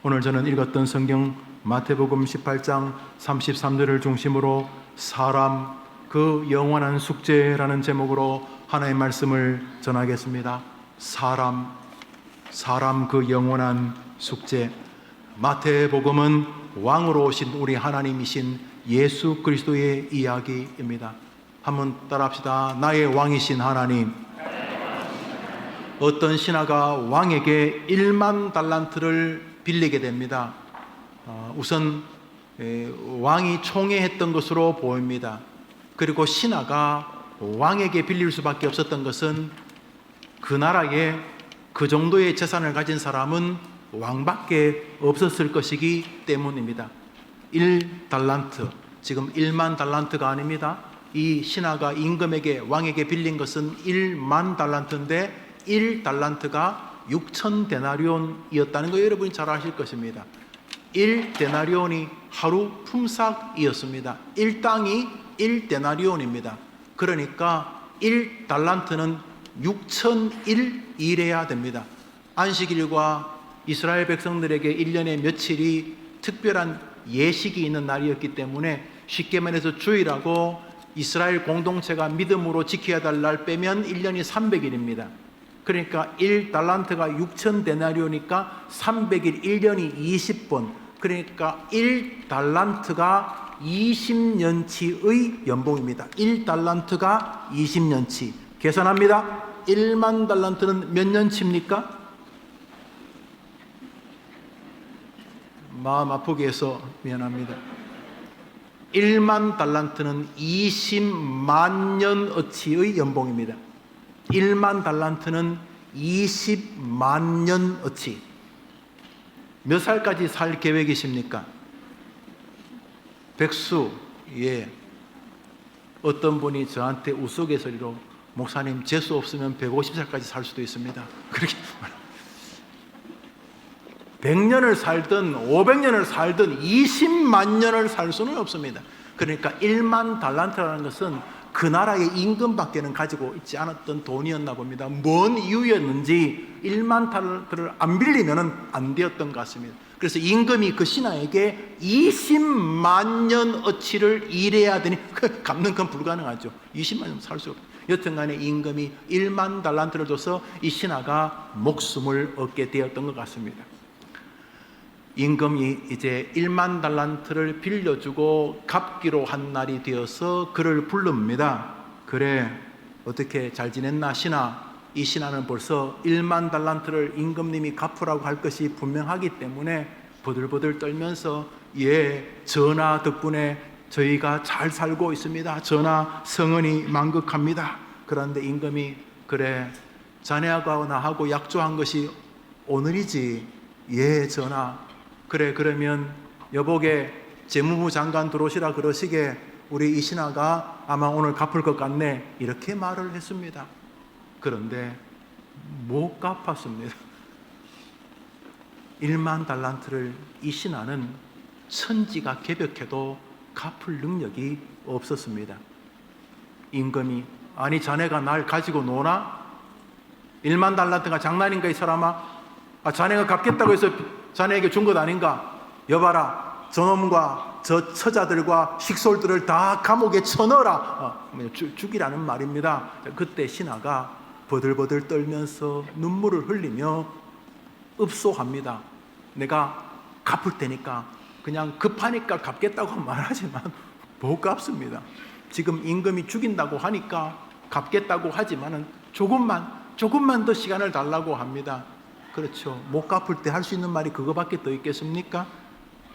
오늘 저는 읽었던 성경 마태복음 18장 33절을 중심으로 사람 그 영원한 숙제라는 제목으로 하나의 말씀을 전하겠습니다. 사람 그 영원한 숙제. 마태복음은 왕으로 오신 우리 하나님이신 예수 그리스도의 이야기입니다. 한번 따라합시다. 나의 왕이신 하나님. 어떤 신하가 왕에게 1만 달란트를 빌리게 됩니다. 우선 왕이 총애했던 것으로 보입니다. 그리고 신하가 왕에게 빌릴 수밖에 없었던 것은 그 나라에 그 정도의 재산을 가진 사람은 왕밖에 없었을 것이기 때문입니다. 1달란트, 지금 1만 달란트가 아닙니다. 이 신하가 임금에게 왕에게 빌린 것은 1만 달란트인데 1달란트가 6천 데나리온이었다는 거 여러분이 잘 아실 것입니다. 1데나리온이 하루 품삯이었습니다. 1당이 1데나리온입니다. 그러니까 1달란트는 6,001일해야 됩니다. 안식일과 이스라엘 백성들에게 1년에 며칠이 특별한 예식이 있는 날이었기 때문에 쉽게 말해서 주일하고 이스라엘 공동체가 믿음으로 지켜야 될 날 빼면 1년이 300일입니다. 그러니까 1달란트가 6,000데나리오니까 300일, 1년이 20번. 그러니까 1달란트가 20년치의 연봉입니다. 1달란트가 20년치. 계산합니다. 1만 달란트는 몇 년치입니까? 마음 아프게 해서 미안합니다. 1만 달란트는 20만 년어치의 연봉입니다. 1만 달란트는 20만 년어치. 몇 살까지 살 계획이십니까? 백수. 예. 어떤 분이 저한테 우스갯소리로 목사님 재수 없으면 150살까지 살 수도 있습니다. 그렇게 100년을 살든 500년을 살든 20만 년을 살 수는 없습니다. 그러니까 1만 달란트라는 것은 그 나라의 임금밖에는 가지고 있지 않았던 돈이었나 봅니다. 뭔 이유였는지 1만 달란트를 안 빌리면 안 되었던 것 같습니다. 그래서 임금이 그 신하에게 20만 년어치를 일해야 되니 갚는 건 불가능하죠. 20만 년 살 수 없어요. 여튼간에 임금이 1만 달란트를 줘서 이 신하가 목숨을 얻게 되었던 것 같습니다. 임금이 이제 1만 달란트를 빌려주고 갚기로 한 날이 되어서 그를 부릅니다. 그래, 어떻게 잘 지냈나 신하? 이 신하는 벌써 1만 달란트를 임금님이 갚으라고 할 것이 분명하기 때문에 버들버들 떨면서 예, 전하 덕분에 저희가 잘 살고 있습니다. 전하 성은이 만극합니다. 그런데 임금이 그래, 자네하고 나하고 약조한 것이 오늘이지. 예, 전하. 그래, 그러면 여복에 재무부 장관 들어오시라 그러시게 우리 이 신하가 아마 오늘 갚을 것 같네. 이렇게 말을 했습니다. 그런데 못 갚았습니다. 1만 달란트를 이 신하는 천지가 개벽해도 갚을 능력이 없었습니다. 임금이 아니 자네가 날 가지고 노나? 1만 달란트가 장난인가 이 사람아? 자네가 갚겠다고 해서 자네에게 준 것 아닌가? 여봐라, 저놈과 저 처자들과 식솔들을 다 감옥에 쳐넣어라. 죽이라는 말입니다. 그때 신하가 버들버들 떨면서 눈물을 흘리며 읍소합니다. 내가 갚을 테니까 그냥 급하니까 갚겠다고 말하지만 못 갚습니다. 지금 임금이 죽인다고 하니까 갚겠다고 하지만은 조금만 더 시간을 달라고 합니다. 그렇죠. 못 갚을 때 할 수 있는 말이 그거밖에 더 있겠습니까?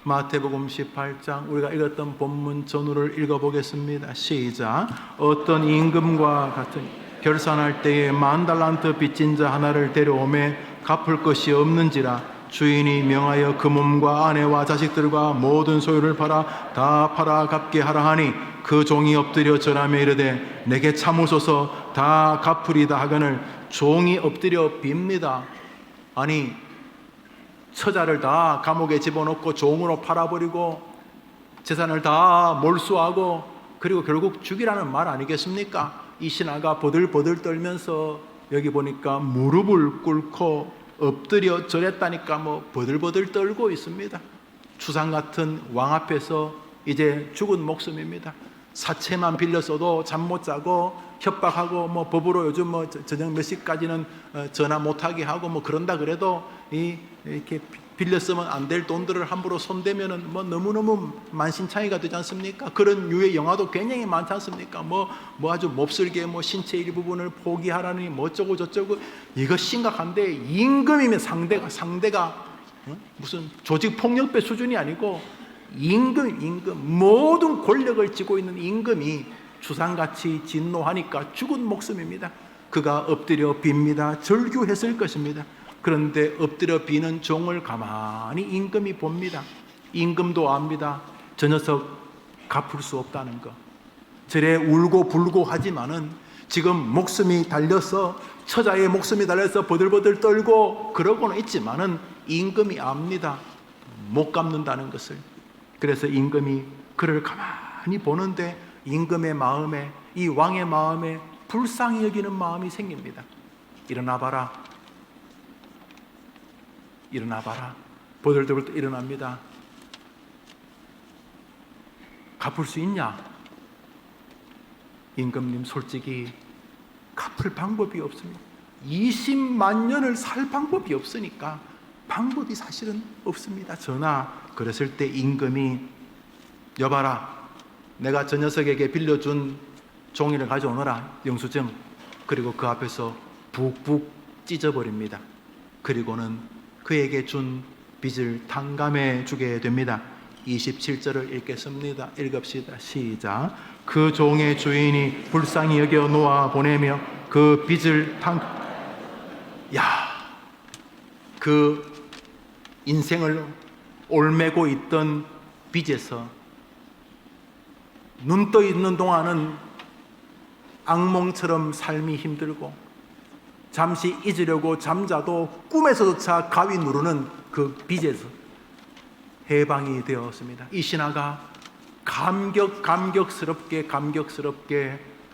마태복음 18장 우리가 읽었던 본문 전후를 읽어보겠습니다. 시작. 어떤 임금과 같은 결산할 때에 1만 달란트 빚진 자 하나를 데려오매 갚을 것이 없는지라 주인이 명하여 그 몸과 아내와 자식들과 모든 소유를 다 팔아 갚게 하라 하니 그 종이 엎드려 절하며 이르되 내게 참으소서 다 갚으리다 하거늘 종이 엎드려 빕니다. 아니 처자를 다 감옥에 집어넣고 종으로 팔아버리고 재산을 다 몰수하고 그리고 결국 죽이라는 말 아니겠습니까? 이 신하가 버들버들 떨면서 여기 보니까 무릎을 꿇고 엎드려 절했다니까 뭐 버들버들 떨고 있습니다. 추상 같은 왕 앞에서 이제 죽은 목숨입니다. 사채만 빌렸어도 잠 못 자고 협박하고 뭐 법으로 요즘 뭐 저녁 몇 시까지는 전화 못하게 하고 뭐 그런다 그래도 이렇게 빌렸으면 안 될 돈들을 함부로 손대면은 뭐 너무너무 만신창이가 되지 않습니까? 그런 류의 영화도 굉장히 많지 않습니까? 뭐 아주 몹쓸게 뭐 신체 일부분을 포기하라니 뭐 어쩌고 저쩌고. 이거 심각한데, 임금이면 상대가 무슨 조직 폭력배 수준이 아니고 임금 모든 권력을 쥐고 있는 임금이 주상같이 진노하니까 죽은 목숨입니다. 그가 엎드려 빕니다. 절규했을 것입니다. 그런데 엎드려 비는 종을 가만히 임금이 봅니다. 임금도 압니다. 저 녀석 갚을 수 없다는 거. 저래 울고 불고 하지만은 지금 목숨이 달려서, 처자의 목숨이 달려서 버들버들 떨고 그러고는 있지만은 임금이 압니다. 못 갚는다는 것을. 그래서 임금이 그를 가만히 보는데 임금의 마음에, 이 왕의 마음에 불쌍히 여기는 마음이 생깁니다. 일어나 봐라. 버들버들 일어납니다. 갚을 수 있냐? 임금님, 솔직히 갚을 방법이 없습니다. 20만 년을 살 방법이 없으니까 방법이 사실은 없습니다. 전하. 그랬을 때 임금이, 여봐라, 내가 저 녀석에게 빌려준 종이를 가져오너라, 영수증. 그리고 그 앞에서 푹푹 찢어버립니다. 그리고는 그에게 준 빚을 탕감해 주게 됩니다. 27절을 읽겠습니다. 읽읍시다. 시작. 그 종의 주인이 불쌍히 여겨 놓아 보내며 그 빚을 그 인생을 올매고 있던 빚에서 눈 떠 있는 동안은 악몽처럼 삶이 힘들고 잠시 잊으려고 잠자도 꿈에서조차 가위 누르는 그 빚에서 해방이 되었습니다. 이 신하가 감격스럽게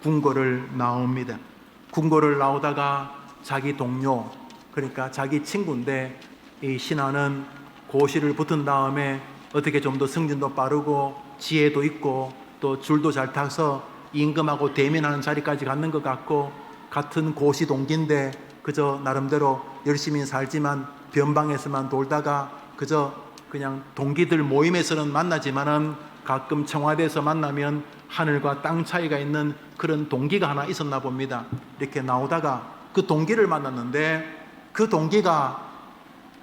궁궐을 나옵니다. 궁궐을 나오다가 자기 동료, 그러니까 자기 친구인데, 이 신하는 고시를 붙은 다음에 어떻게 좀 더 승진도 빠르고 지혜도 있고 또 줄도 잘 타서 임금하고 대면하는 자리까지 갔는 것 같고, 같은 고시 동기인데 그저 나름대로 열심히 살지만 변방에서만 돌다가 그저 그냥 동기들 모임에서는 만나지만은 가끔 청와대에서 만나면 하늘과 땅 차이가 있는 그런 동기가 하나 있었나 봅니다. 이렇게 나오다가 그 동기를 만났는데, 그 동기가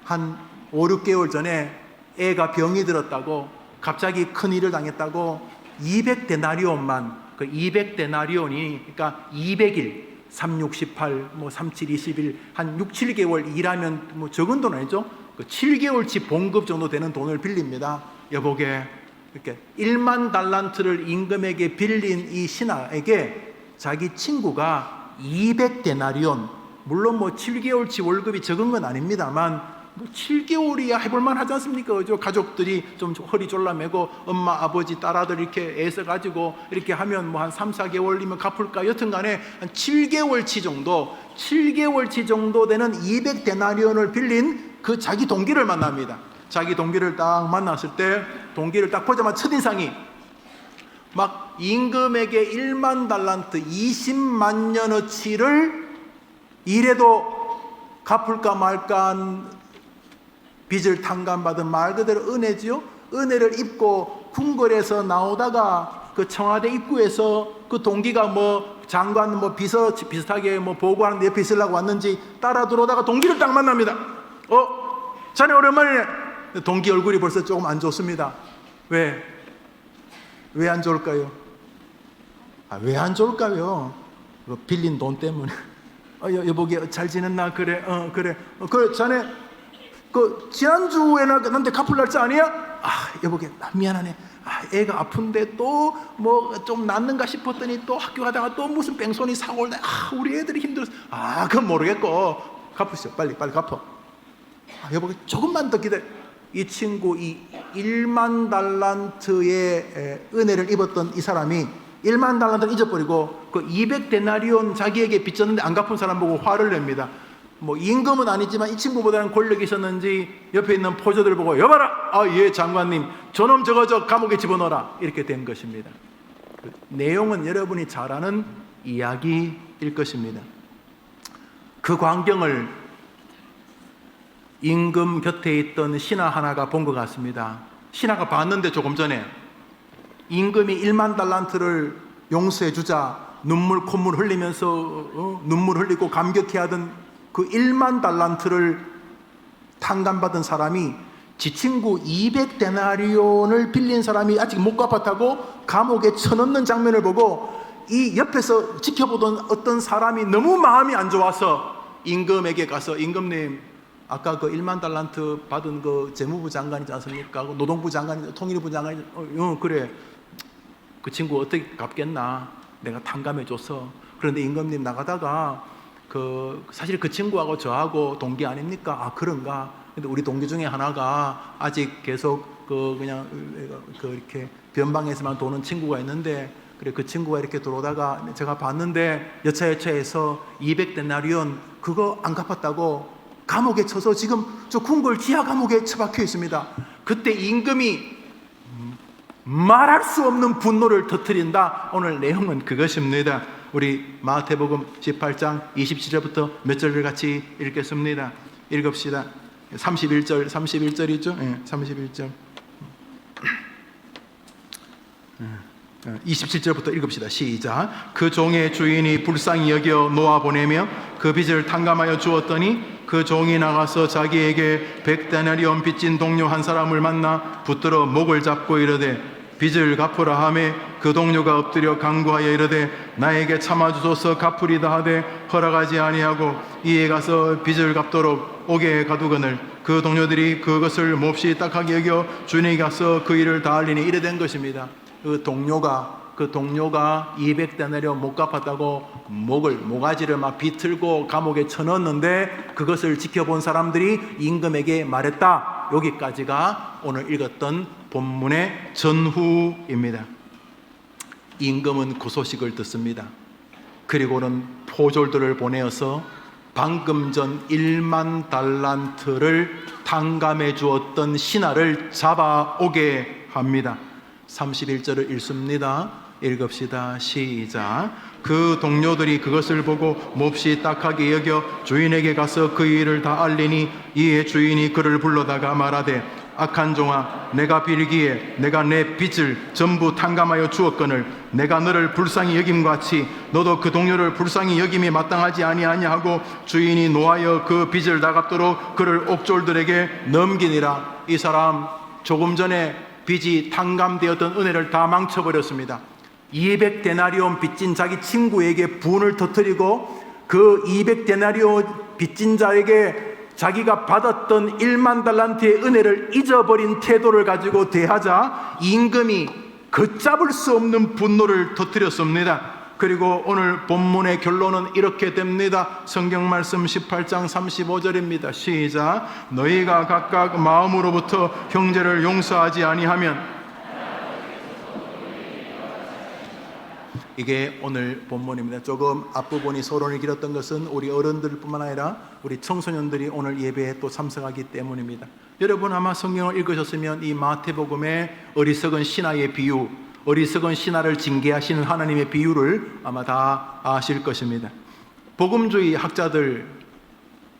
한 5, 6개월 전에 애가 병이 들었다고, 갑자기 큰일을 당했다고 200데나리온만, 그 200데나리온이 그러니까 200일, 3, 6, 18, 뭐 3, 7, 21, 한 6, 7개월 일하면 뭐 적은 돈 아니죠? 그 7개월치 봉급 정도 되는 돈을 빌립니다. 여보게, 이렇게 1만 달란트를 임금에게 빌린 이 신하에게 자기 친구가 200데나리온, 물론 뭐 7개월치 월급이 적은 건 아닙니다만 뭐 7개월이야 해볼만 하지 않습니까? 그죠? 가족들이 좀 허리 졸라매고 엄마, 아버지, 딸아들 이렇게 애써가지고 이렇게 하면 뭐 한 3, 4개월이면 갚을까? 여튼 간에 한 7개월치 정도 되는 200데나리온을 빌린 그 자기 동기를 만납니다. 자기 동기를 딱 만났을 때, 동기를 딱 보자마자 첫인상이 막 임금에게 1만 달란트 20만 년어치를 이래도 갚을까 말까 빚을 탕감받은 말 그대로 은혜지요. 은혜를 입고 궁궐에서 나오다가 그 청와대 입구에서 그 동기가 뭐 장관 뭐 비슷하게 뭐 보고하는데 옆에 있으려고 왔는지 따라 들어오다가 동기를 딱 만납니다. 자네 오랜만이네. 동기 얼굴이 벌써 조금 안 좋습니다. 왜 안 좋을까요? 왜 안 좋을까요? 빌린 돈 때문에. 여보게 잘 지냈나? 그래. 그래. 자네 지난주에 나한테 갚을 날짜 아니야? 여보게 미안하네. 애가 아픈데 또 뭐 좀 낫는가 싶었더니 또 학교 가다가 또 무슨 뺑소니 사고 올래. 우리 애들이 힘들어서. 그건 모르겠고 갚으시오. 빨리 갚어. 여보게 조금만 더 기다려. 이 친구, 이 1만 달란트의 은혜를 입었던 이 사람이 1만 달란트를 잊어버리고 그 200데나리온 자기에게 빚졌는데 안 갚은 사람 보고 화를 냅니다. 뭐 임금은 아니지만 이 친구보다는 권력이 있었는지 옆에 있는 포조들을 보고 여봐라! 예 장관님 저놈 저거 저 감옥에 집어넣어라 이렇게 된 것입니다. 그 내용은 여러분이 잘 아는 이야기일 것입니다. 그 광경을 임금 곁에 있던 신하 하나가 본 것 같습니다. 신하가 봤는데 조금 전에 임금이 1만 달란트를 용서해 주자 눈물 콧물 흘리면서 눈물 흘리고 감격해하던 그 1만 달란트를 탕감받은 사람이 지 친구 200데나리온을 빌린 사람이 아직 못 갚았다고 감옥에 쳐넣는 장면을 보고 이 옆에서 지켜보던 어떤 사람이 너무 마음이 안 좋아서 임금에게 가서 임금님 아까 그 1만 달란트 받은 그 재무부 장관이지 않습니까? 그 노동부 장관이 통일부 장관이 그래 그 친구 어떻게 갚겠나 내가 탕감해 줬어. 그런데 임금님 나가다가 그 사실 그 친구하고 저하고 동기 아닙니까? 그런가? 근데 우리 동기 중에 하나가 아직 계속 그냥 이렇게 변방에서만 도는 친구가 있는데 그래 그 친구가 이렇게 들어오다가 제가 봤는데 여차여차해서 200데나리온 그거 안 갚았다고 감옥에 쳐서 지금 저 궁궐 지하 감옥에 처박혀 있습니다. 그때 임금이 말할 수 없는 분노를 터뜨린다. 오늘 내용은 그것입니다. 우리 마태복음 18장 27절부터 몇 절을 같이 읽겠습니다. 읽읍시다. 31절이죠? 네, 31절. 27절부터 읽읍시다. 시작. 그 종의 주인이 불쌍히 여겨 놓아보내며 그 빚을 탕감하여 주었더니 그 종이 나가서 자기에게 100데나리온 빚진 동료 한 사람을 만나 붙들어 목을 잡고 이르되 빚을 갚으라 하매 그 동료가 엎드려 간구하여 이르되 나에게 참아주소서 갚으리다 하되 허락하지 아니하고 이에 가서 빚을 갚도록 옥에 가두거늘 그 동료들이 그것을 몹시 딱하게 여겨 주인에게 가서 그 일을 다 알리니 이래 된 것입니다. 그 동료가 200데나리온 못 갚았다고 모가지를 막 비틀고 감옥에 쳐넣었는데 그것을 지켜본 사람들이 임금에게 말했다. 여기까지가 오늘 읽었던 본문의 전후입니다. 임금은 그 소식을 듣습니다. 그리고는 포졸들을 보내어서 방금 전 1만 달란트를 탕감해 주었던 신하를 잡아오게 합니다. 31절을 읽습니다. 읽읍시다. 시작. 그 동료들이 그것을 보고 몹시 딱하게 여겨 주인에게 가서 그 일을 다 알리니 이에 주인이 그를 불러다가 말하되 악한 종아 내가 빌기에 내가 내 빚을 전부 탕감하여 주었거늘 내가 너를 불쌍히 여김같이 너도 그 동료를 불쌍히 여김이 마땅하지 아니하냐 하고 주인이 노하여 그 빚을 다 갚도록 그를 옥졸들에게 넘기니라. 이 사람 조금 전에 빚이 탕감되었던 은혜를 다 망쳐버렸습니다. 200데나리온 빚진 자기 친구에게 분을 터뜨리고 그 200데나리온 빚진 자에게 자기가 받았던 1만 달란트의 은혜를 잊어버린 태도를 가지고 대하자 임금이 걷잡을 수 없는 분노를 터뜨렸습니다. 그리고 오늘 본문의 결론은 이렇게 됩니다. 성경 말씀 18장 35절입니다. 시작. 너희가 각각 마음으로부터 형제를 용서하지 아니하면 이게 오늘 본문입니다. 조금 앞부분이 서론을 길었던 것은 우리 어른들뿐만 아니라 우리 청소년들이 오늘 예배에 또 참석하기 때문입니다. 여러분 아마 성경을 읽으셨으면 이 마태복음의 어리석은 신하의 비유, 어리석은 신하를 징계하시는 하나님의 비유를 아마 다 아실 것입니다. 복음주의 학자들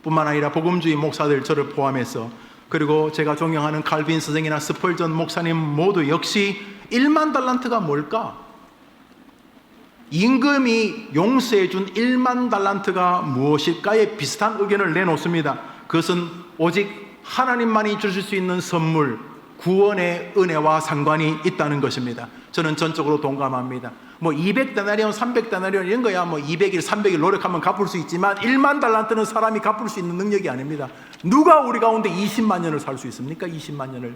뿐만 아니라 복음주의 목사들 저를 포함해서 그리고 제가 존경하는 칼빈 선생이나 스펄전 목사님 모두 역시 1만 달란트가 뭘까? 임금이 용서해 준 1만 달란트가 무엇일까에 비슷한 의견을 내놓습니다. 그것은 오직 하나님만이 주실 수 있는 선물, 구원의 은혜와 상관이 있다는 것입니다. 저는 전적으로 동감합니다. 200데나리온, 300데나리온 이런 거야 200일, 300일 노력하면 갚을 수 있지만 1만 달란트는 사람이 갚을 수 있는 능력이 아닙니다. 누가 우리 가운데 20만 년을 살 수 있습니까? 20만 년을.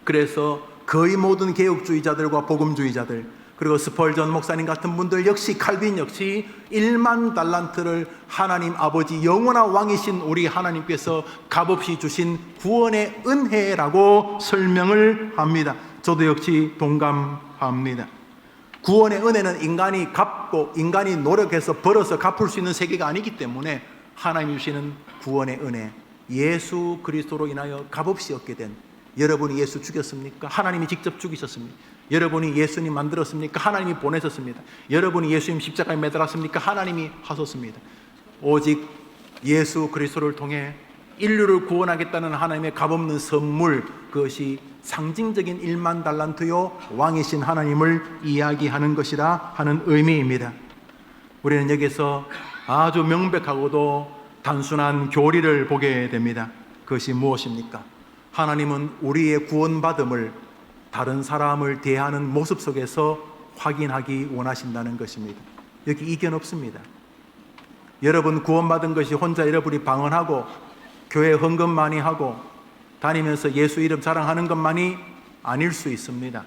그래서 거의 모든 개혁주의자들과 복음주의자들 그리고 스펄전 목사님 같은 분들 역시 칼빈 역시 1만 달란트를 하나님 아버지 영원한 왕이신 우리 하나님께서 값없이 주신 구원의 은혜라고 설명을 합니다. 저도 역시 동감합니다. 구원의 은혜는 인간이 갚고 인간이 노력해서 벌어서 갚을 수 있는 세계가 아니기 때문에 하나님이 주시는 구원의 은혜, 예수 그리스도로 인하여 값없이 얻게 된, 여러분이 예수 죽였습니까? 하나님이 직접 죽이셨습니다. 여러분이 예수님 만들었습니까? 하나님이 보내셨습니다. 여러분이 예수님 십자가에 매달았습니까? 하나님이 하셨습니다. 오직 예수 그리스도를 통해 인류를 구원하겠다는 하나님의 값없는 선물, 그것이 상징적인 1만 달란트요 왕이신 하나님을 이야기하는 것이라 하는 의미입니다. 우리는 여기서 아주 명백하고도 단순한 교리를 보게 됩니다. 그것이 무엇입니까? 하나님은 우리의 구원받음을 다른 사람을 대하는 모습 속에서 확인하기 원하신다는 것입니다. 여기 이견 없습니다. 여러분 구원받은 것이 혼자 여러분이 방언하고 교회 헌금 많이 하고 다니면서 예수 이름 자랑하는 것만이 아닐 수 있습니다.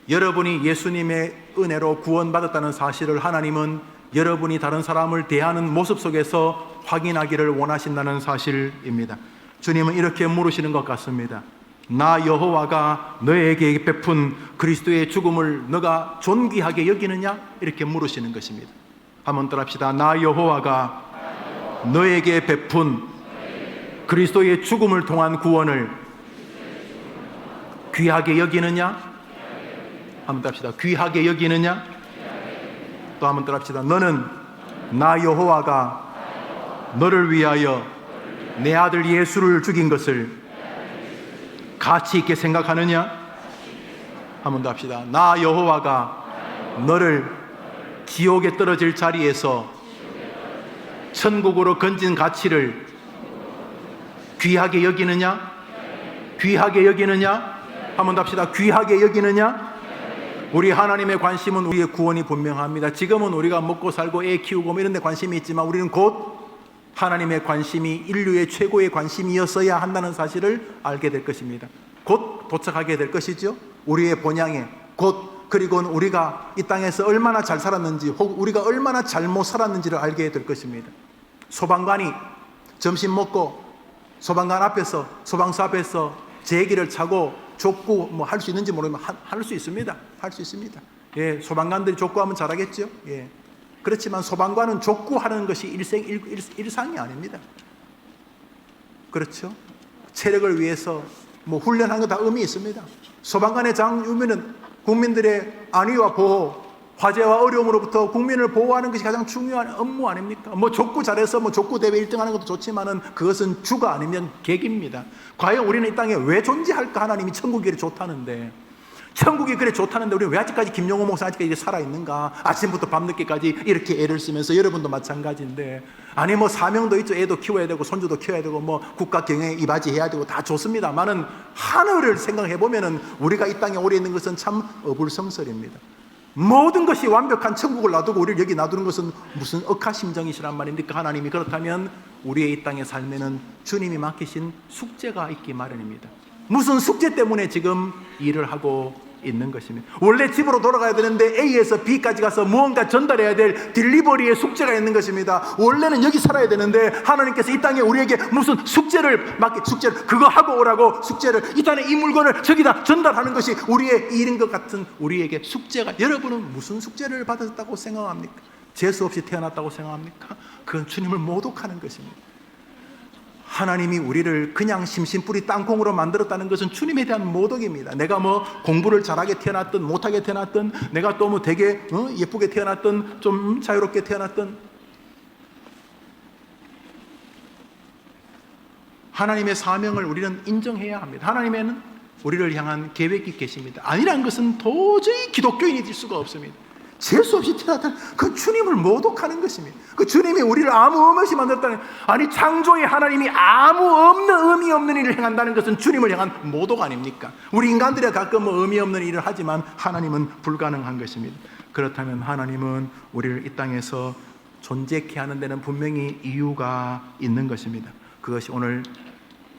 여러분이 예수님의 은혜로 구원받았다는 사실을 하나님은 여러분이 다른 사람을 대하는 모습 속에서 확인하기를 원하신다는 사실입니다. 주님은 이렇게 물으시는 것 같습니다. 나 여호와가 너에게 베푼 그리스도의 죽음을 너가 존귀하게 여기느냐? 이렇게 물으시는 것입니다. 한번 따라합시다. 나 여호와가 너에게 베푼 그리스도의 죽음을 통한 구원을 귀하게 여기느냐? 한번 따라합시다. 귀하게 여기느냐? 또 한번 따라합시다. 너는 나 여호와가 너를 위하여 내 아들 예수를 죽인 것을 가치 있게 생각하느냐? 한번 더 합시다. 나 여호와가 너를 지옥에 떨어질 자리에서 천국으로 건진 가치를 귀하게 여기느냐? 귀하게 여기느냐? 한번 더 합시다. 귀하게 여기느냐? 우리 하나님의 관심은 우리의 구원이 분명합니다. 지금은 우리가 먹고 살고 애 키우고 뭐 이런 데 관심이 있지만 우리는 곧 하나님의 관심이 인류의 최고의 관심이었어야 한다는 사실을 알게 될 것입니다. 곧 도착하게 될 것이죠. 우리의 본향에 곧, 그리고는 우리가 이 땅에서 얼마나 잘 살았는지 혹 우리가 얼마나 잘못 살았는지를 알게 될 것입니다. 소방관이 점심 먹고 소방관 앞에서, 소방서 앞에서 제기를 차고 족구 뭐 할 수 있는지 모르지만 할 수 있습니다. 할 수 있습니다. 예, 소방관들이 족구하면 잘하겠죠. 예. 그렇지만 소방관은 족구하는 것이 일상이 아닙니다. 그렇죠? 체력을 위해서 뭐 훈련하는 거 다 의미 있습니다. 소방관의 장유면은 국민들의 안위와 보호, 화재와 어려움으로부터 국민을 보호하는 것이 가장 중요한 업무 아닙니까? 뭐 족구 잘해서 뭐 족구 대회 1등 하는 것도 좋지만은 그것은 주가 아니면 객입니다. 과연 우리는 이 땅에 왜 존재할까? 하나님이 천국이 그래 좋다는데, 천국이 그래 좋다는데 우리는 왜 아직까지 김용호 목사 아직까지 살아있는가? 아침부터 밤늦게까지 이렇게 애를 쓰면서, 여러분도 마찬가지인데, 아니 뭐 사명도 있죠. 애도 키워야 되고 손주도 키워야 되고 뭐 국가 경영에 이바지해야 되고 다 좋습니다만은 하늘을 생각해 보면은 우리가 이 땅에 오래 있는 것은 참 어불성설입니다. 모든 것이 완벽한 천국을 놔두고 우리를 여기 놔두는 것은 무슨 억하심정이시란 말입니까? 하나님이 그렇다면 우리의 이 땅의 삶에는 주님이 맡기신 숙제가 있기 마련입니다. 무슨 숙제 때문에 지금 일을 하고 있는 것입니다. 원래 집으로 돌아가야 되는데 A에서 B까지 가서 무언가 전달해야 될 딜리버리의 숙제가 있는 것입니다. 원래는 여기 살아야 되는데 하나님께서 이 땅에 우리에게 무슨 숙제를 그거 하고 오라고 숙제를, 이 땅에 이 물건을 저기다 전달하는 것이 우리의 일인 것 같은 우리에게 숙제가, 여러분은 무슨 숙제를 받았다고 생각합니까? 재수 없이 태어났다고 생각합니까? 그건 주님을 모독하는 것입니다. 하나님이 우리를 그냥 심심뿌리 땅콩으로 만들었다는 것은 주님에 대한 모독입니다. 내가 뭐 공부를 잘하게 태어났든 못하게 태어났든, 내가 또 뭐 되게 예쁘게 태어났든 좀 자유롭게 태어났든, 하나님의 사명을 우리는 인정해야 합니다. 하나님에는 우리를 향한 계획이 계십니다. 아니란 것은 도저히 기독교인이 될 수가 없습니다. 재수 없이 태어났다는 그 주님을 모독하는 것입니다. 그 주님이 우리를 아무 의미 없이 만들었다는, 아니 창조의 하나님이 아무 없는 의미 없는 일을 행한다는 것은 주님을 향한 모독 아닙니까? 우리 인간들이 가끔 뭐 의미 없는 일을 하지만 하나님은 불가능한 것입니다. 그렇다면 하나님은 우리를 이 땅에서 존재케 하는 데는 분명히 이유가 있는 것입니다. 그것이 오늘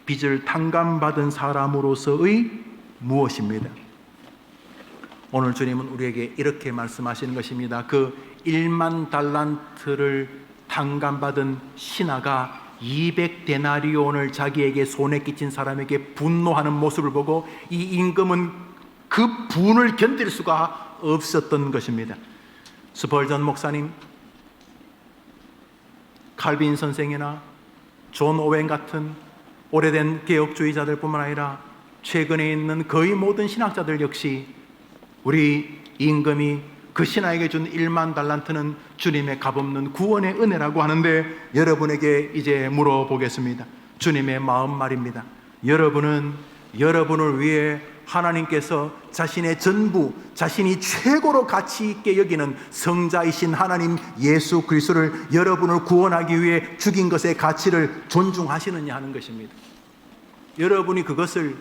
빚을 탕감받은 사람으로서의 무엇입니다. 오늘 주님은 우리에게 이렇게 말씀하시는 것입니다. 그 1만 달란트를 탕감받은 신하가 200데나리온을 자기에게 손에 끼친 사람에게 분노하는 모습을 보고 이 임금은 그 분을 견딜 수가 없었던 것입니다. 스펄전 목사님, 칼빈 선생이나 존 오웬 같은 오래된 개혁주의자들뿐만 아니라 최근에 있는 거의 모든 신학자들 역시 우리 임금이 그 신하에게 준 1만 달란트는 주님의 값없는 구원의 은혜라고 하는데, 여러분에게 이제 물어보겠습니다. 주님의 마음 말입니다. 여러분은 여러분을 위해 하나님께서 자신의 전부, 자신이 최고로 가치 있게 여기는 성자이신 하나님 예수 그리스도를 여러분을 구원하기 위해 죽인 것의 가치를 존중하시느냐 하는 것입니다. 여러분이 그것을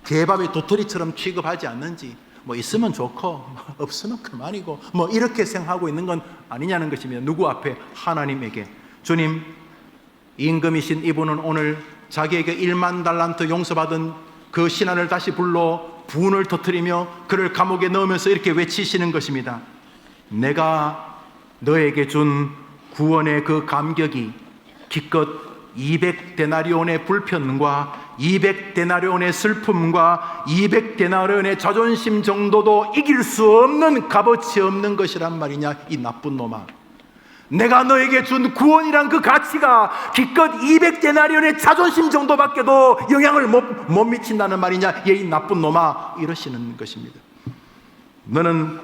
개밥의 도토리처럼 취급하지 않는지, 뭐 있으면 좋고 없으면 그만이고 뭐 이렇게 생각하고 있는 건 아니냐는 것입니다. 누구 앞에? 하나님에게. 주님, 임금이신 이분은 오늘 자기에게 1만 달란트 용서받은 그 신하를 다시 불러 분을 터뜨리며 그를 감옥에 넣으면서 이렇게 외치시는 것입니다. 내가 너에게 준 구원의 그 감격이 기껏 200데나리온의 불편과 200데나리온의 슬픔과 200데나리온의 자존심 정도도 이길 수 없는 값어치 없는 것이란 말이냐, 이 나쁜 놈아. 내가 너에게 준 구원이란 그 가치가 기껏 200데나리온의 자존심 정도밖에도 영향을 못 미친다는 말이냐, 이 나쁜 놈아, 이러시는 것입니다. 너는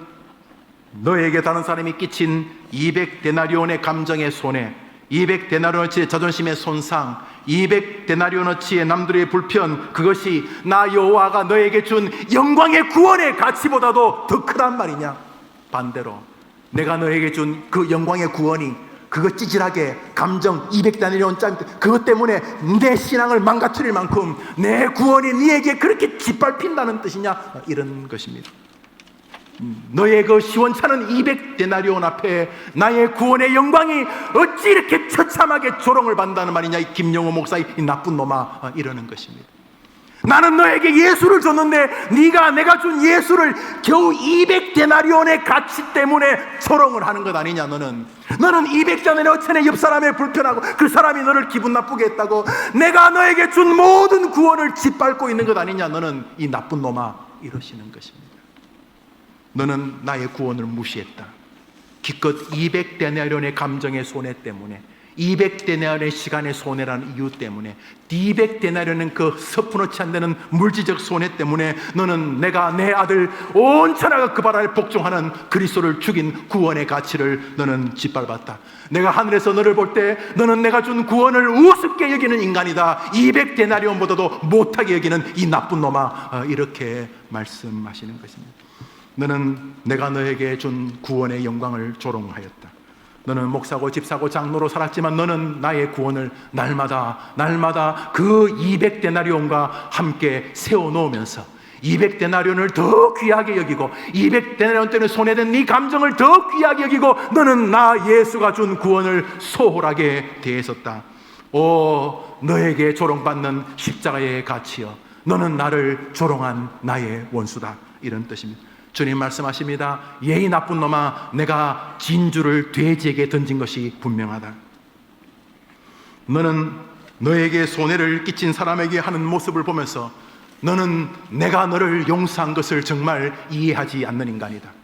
너에게 다른 사람이 끼친 200데나리온의 감정의 손해, 200데나리온어치의 자존심의 손상, 200데나리온어치의 남들의 불편, 그것이 나 여호와가 너에게 준 영광의 구원의 가치보다도 더 크단 말이냐. 반대로 내가 너에게 준 그 영광의 구원이 그거 찌질하게 감정 200데나리온짜리 그것 때문에 내 신앙을 망가뜨릴 만큼 내 구원이 네에게 그렇게 짓밟힌다는 뜻이냐, 이런 것입니다. 너의 그 시원찮은 200데나리온 앞에 나의 구원의 영광이 어찌 이렇게 처참하게 조롱을 받는다는 말이냐, 이 김용호 목사의 이 나쁜 놈아, 이러는 것입니다. 나는 너에게 예수를 줬는데 네가 내가 준 예수를 겨우 200데나리온의 가치 때문에 조롱을 하는 것 아니냐. 너는 200데나리온의 옆 사람의 불편하고 그 사람이 너를 기분 나쁘게 했다고 내가 너에게 준 모든 구원을 짓밟고 있는 것 아니냐. 너는 이 나쁜 놈아, 이러시는 것입니다. 너는 나의 구원을 무시했다. 기껏 200데나리온의 감정의 손해 때문에, 200데나리온의 시간의 손해라는 이유 때문에, 200데나리온은 그 서푼어치 안 되는 물질적 손해 때문에 너는 내가 내 아들 온 천하가 그 바라에 복종하는 그리스도를 죽인 구원의 가치를 너는 짓밟았다. 내가 하늘에서 너를 볼 때 너는 내가 준 구원을 우습게 여기는 인간이다. 200데나리온보다도 못하게 여기는 이 나쁜 놈아, 이렇게 말씀하시는 것입니다. 너는 내가 너에게 준 구원의 영광을 조롱하였다. 너는 목사고 집사고 장로로 살았지만 너는 나의 구원을 날마다 그 200데나리온과 함께 세워놓으면서 200데나리온을 더 귀하게 여기고 200데나리온 때문에 손해된 네 감정을 더 귀하게 여기고 너는 나 예수가 준 구원을 소홀하게 대했었다. 오, 너에게 조롱받는 십자가의 가치여, 너는 나를 조롱한 나의 원수다, 이런 뜻입니다. 주님 말씀하십니다. 예의 나쁜 놈아, 내가 진주를 돼지에게 던진 것이 분명하다. 너는 너에게 손해를 끼친 사람에게 하는 모습을 보면서 너는 내가 너를 용서한 것을 정말 이해하지 않는 인간이다.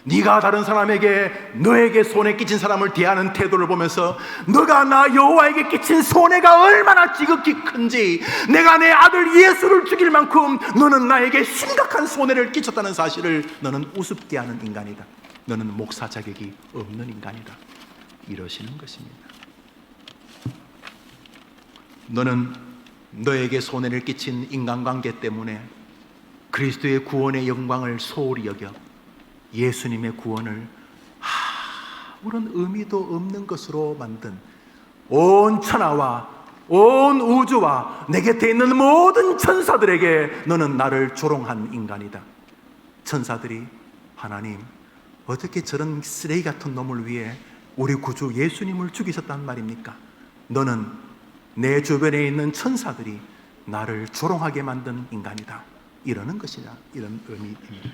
네가 다른 사람에게 너에게 손해 끼친 사람을 대하는 태도를 보면서 너가 나 여호와에게 끼친 손해가 얼마나 지극히 큰지, 내가 내 아들 예수를 죽일 만큼 너는 나에게 심각한 손해를 끼쳤다는 사실을 너는 우습게 하는 인간이다. 너는 목사 자격이 없는 인간이다, 이러시는 것입니다. 너는 너에게 손해를 끼친 인간관계 때문에 그리스도의 구원의 영광을 소홀히 여겨 예수님의 구원을 아무런 의미도 없는 것으로 만든 온 천하와 온 우주와 내 곁에 있는 모든 천사들에게 너는 나를 조롱한 인간이다. 천사들이 하나님, 어떻게 저런 쓰레기 같은 놈을 위해 우리 구주 예수님을 죽이셨단 말입니까? 너는 내 주변에 있는 천사들이 나를 조롱하게 만든 인간이다, 이러는 것이다, 이런 의미입니다.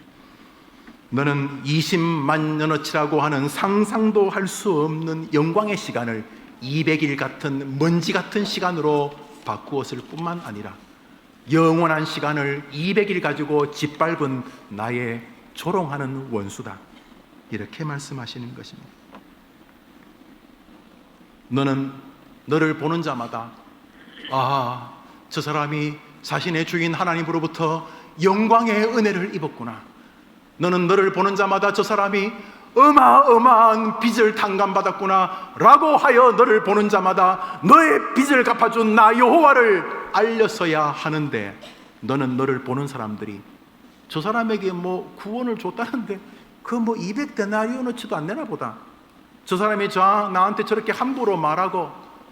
너는 20만 년어치라고 하는 상상도 할 수 없는 영광의 시간을 200일 같은 먼지 같은 시간으로 바꾸었을 뿐만 아니라 영원한 시간을 200일 가지고 짓밟은 나의 조롱하는 원수다, 이렇게 말씀하시는 것입니다. 너는 너를 보는 자마다 아, 저 사람이 자신의 주인 하나님으로부터 영광의 은혜를 입었구나. 너는 너를 보는 자마다 저 사람이 어마어마한 빚을 탕감받았구나 라고 하여 너를 보는 자마다 너의 빚을 갚아준 나 여호와를 알렸어야 하는데, 너는 너를 보는 사람들이 저 사람에게 뭐 구원을 줬다는데 그 뭐 200데나리온어치도 안 되나 보다. 저 사람이 나한테 저렇게 함부로 말하고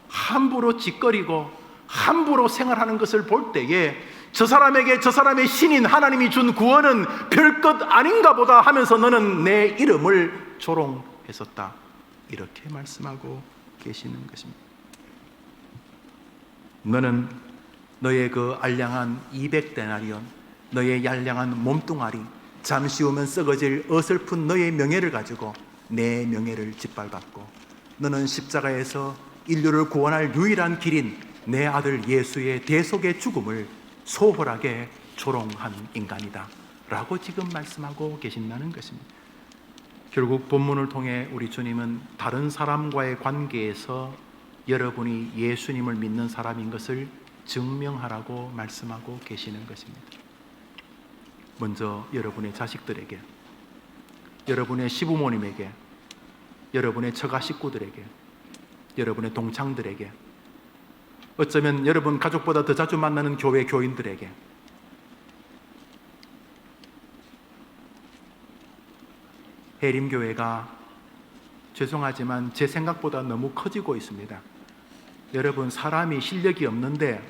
함부로 짓거리고 함부로 생활하는 것을 볼 때에 저 사람에게 저 사람의 신인 하나님이 준 구원은 별것 아닌가 보다 하면서 너는 내 이름을 조롱했었다. 이렇게 말씀하고 계시는 것입니다. 너는 너의 그 알량한 200데나리온, 너의 알량한 몸뚱아리, 잠시 후면 썩어질 어설픈 너의 명예를 가지고 내 명예를 짓밟았고, 너는 십자가에서 인류를 구원할 유일한 길인 내 아들 예수의 대속의 죽음을 소홀하게 조롱한 인간이다 라고 지금 말씀하고 계신다는 것입니다. 결국 본문을 통해 우리 주님은 다른 사람과의 관계에서 여러분이 예수님을 믿는 사람인 것을 증명하라고 말씀하고 계시는 것입니다. 먼저 여러분의 자식들에게, 여러분의 시부모님에게, 여러분의 처가 식구들에게, 여러분의 동창들에게, 어쩌면 여러분 가족보다 더 자주 만나는 교회 교인들에게, 해림교회가 죄송하지만 제 생각보다 너무 커지고 있습니다. 여러분, 사람이 실력이 없는데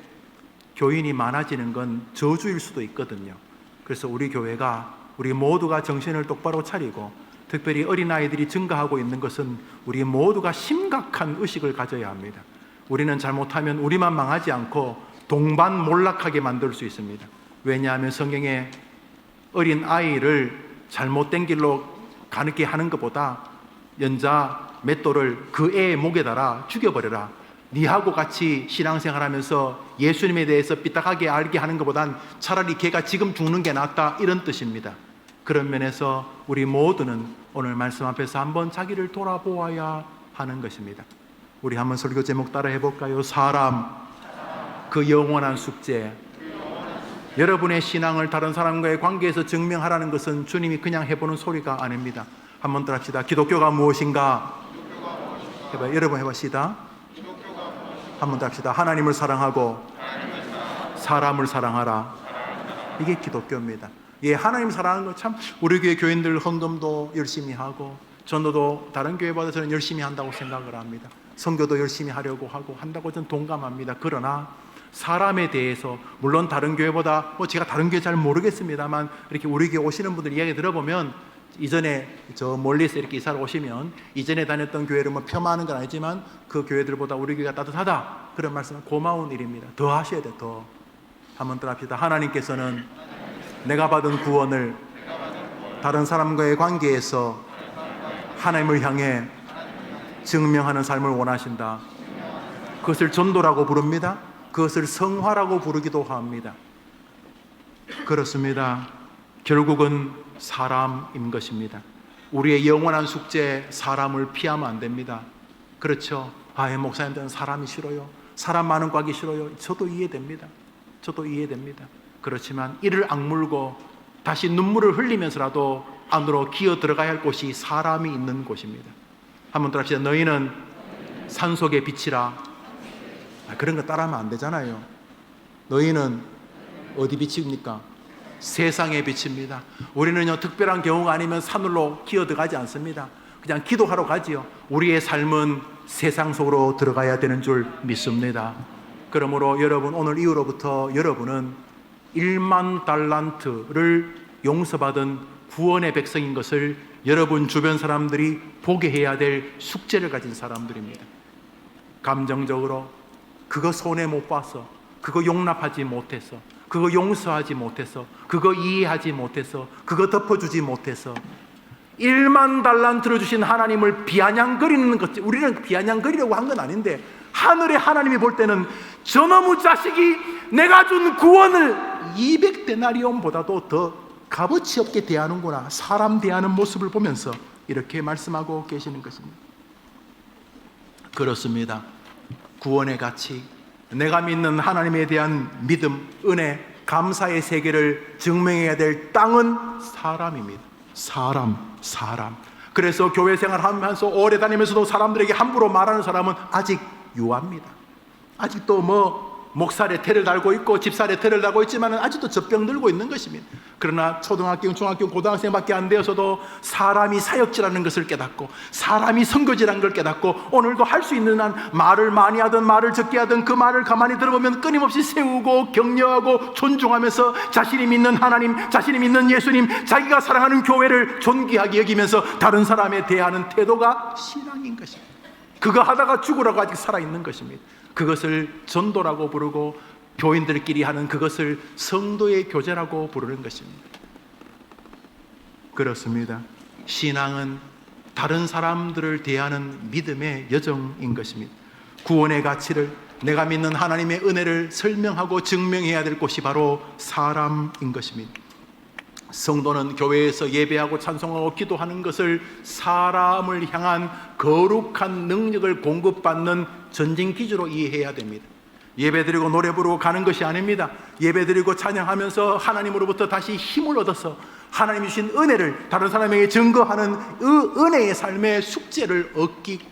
교인이 많아지는 건 저주일 수도 있거든요. 그래서 우리 교회가, 우리 모두가 정신을 똑바로 차리고, 특별히 어린아이들이 증가하고 있는 것은 우리 모두가 심각한 의식을 가져야 합니다. 우리는 잘못하면 우리만 망하지 않고 동반몰락하게 만들 수 있습니다. 왜냐하면 성경에 어린 아이를 잘못된 길로 가게 하는 것보다 연자 맷돌을 그 애의 목에 달아 죽여버려라, 니하고 같이 신앙생활하면서 예수님에 대해서 삐딱하게 알게 하는 것보단 차라리 걔가 지금 죽는 게 낫다, 이런 뜻입니다. 그런 면에서 우리 모두는 오늘 말씀 앞에서 한번 자기를 돌아보아야 하는 것입니다. 우리 한번 설교 제목 따라 해볼까요? 사람, 그 영원한 숙제. 여러분의 신앙을 다른 사람과의 관계에서 증명하라는 것은 주님이 그냥 해보는 소리가 아닙니다. 한번 더 합시다. 기독교가 무엇인가? 해봐요. 여러분 해봅시다. 한번 더 합시다. 하나님을 사랑하고 사람을 사랑하라. 이게 기독교입니다. 예, 하나님 사랑하는 거 참, 우리 교회 교인들 헌금도 열심히 하고 전도도 다른 교회보다 저는 열심히 한다고 생각을 합니다. 선교도 열심히 하려고 하고 한다고 저는 동감합니다. 그러나 사람에 대해서, 물론 다른 교회보다 제가 다른 교회 잘 모르겠습니다만 이렇게 우리 교회 오시는 분들 이야기 들어보면, 이전에 저 멀리서 이렇게 이사를 오시면 이전에 다녔던 교회를 폄하하는 건 아니지만 그 교회들보다 우리 교회가 따뜻하다, 그런 말씀은 고마운 일입니다. 더 하셔야 돼. 더 한번 더 합시다. 하나님께서는 내가 받은 구원을 다른 사람과의 관계에서 하나님을 향해 증명하는 삶을 원하신다. 그것을 전도라고 부릅니다. 그것을 성화라고 부르기도 합니다. 그렇습니다. 결국은 사람인 것입니다. 우리의 영원한 숙제, 사람을 피하면 안 됩니다. 그렇죠? 목사님들은 사람이 싫어요, 사람 많은 거 하기 싫어요. 저도 이해됩니다. 저도 이해됩니다. 그렇지만 이를 악물고 다시 눈물을 흘리면서라도 안으로 기어 들어가야 할 곳이 사람이 있는 곳입니다. 한번 더 합시다. 너희는 산속의 빛이라. 그런 거 따라하면 안 되잖아요. 너희는 어디 빛입니까? 세상의 빛입니다. 우리는요, 특별한 경우가 아니면 산으로 기어 들어가지 않습니다. 그냥 기도하러 가지요. 우리의 삶은 세상 속으로 들어가야 되는 줄 믿습니다. 그러므로 여러분, 오늘 이후로부터 여러분은 1만 달란트를 용서받은 구원의 백성인 것을 여러분 주변 사람들이 보게 해야 될 숙제를 가진 사람들입니다. 감정적으로 그거 손해 못 봐서, 그거 용납하지 못해서, 그거 용서하지 못해서, 그거 이해하지 못해서, 그거 덮어주지 못해서 1만 달란트를 주신 하나님을 비아냥거리는 것, 우리는 비아냥거리려고 한 건 아닌데 하늘의 하나님이 볼 때는 저놈의 자식이 내가 준 구원을 200데나리온보다도 더 값어치 없게 대하는구나, 사람 대하는 모습을 보면서 이렇게 말씀하고 계시는 것입니다. 그렇습니다. 구원의 가치, 내가 믿는 하나님에 대한 믿음, 은혜, 감사의 세계를 증명해야 될 땅은 사람입니다. 사람. 그래서 교회 생활하면서 오래 다니면서도 사람들에게 함부로 말하는 사람은 아직 유합니다. 아직도 목살에 태를 달고 있고 집살에 태를 달고 있지만 아직도 젖병 들고 있는 것입니다. 그러나 초등학교, 중학교, 고등학생밖에 안 되어서도 사람이 사역지라는 것을 깨닫고 사람이 선교지라는 걸 깨닫고 오늘도 할 수 있는 한 말을 많이 하든 말을 적게 하든 그 말을 가만히 들어보면 끊임없이 세우고 격려하고 존중하면서 자신이 믿는 하나님, 자신이 믿는 예수님, 자기가 사랑하는 교회를 존귀하게 여기면서 다른 사람에 대하는 태도가 신앙인 것입니다. 그거 하다가 죽으라고 아직 살아있는 것입니다. 그것을 전도라고 부르고 교인들끼리 하는 그것을 성도의 교제라고 부르는 것입니다. 그렇습니다. 신앙은 다른 사람들을 대하는 믿음의 여정인 것입니다. 구원의 가치를, 내가 믿는 하나님의 은혜를 설명하고 증명해야 될 곳이 바로 사람인 것입니다. 성도는 교회에서 예배하고 찬송하고 기도하는 것을 사람을 향한 거룩한 능력을 공급받는 전진기주로 이해해야 됩니다. 예배드리고 노래 부르고 가는 것이 아닙니다. 예배드리고 찬양하면서 하나님으로부터 다시 힘을 얻어서 하나님이 주신 은혜를 다른 사람에게 증거하는 은혜의 삶의 숙제를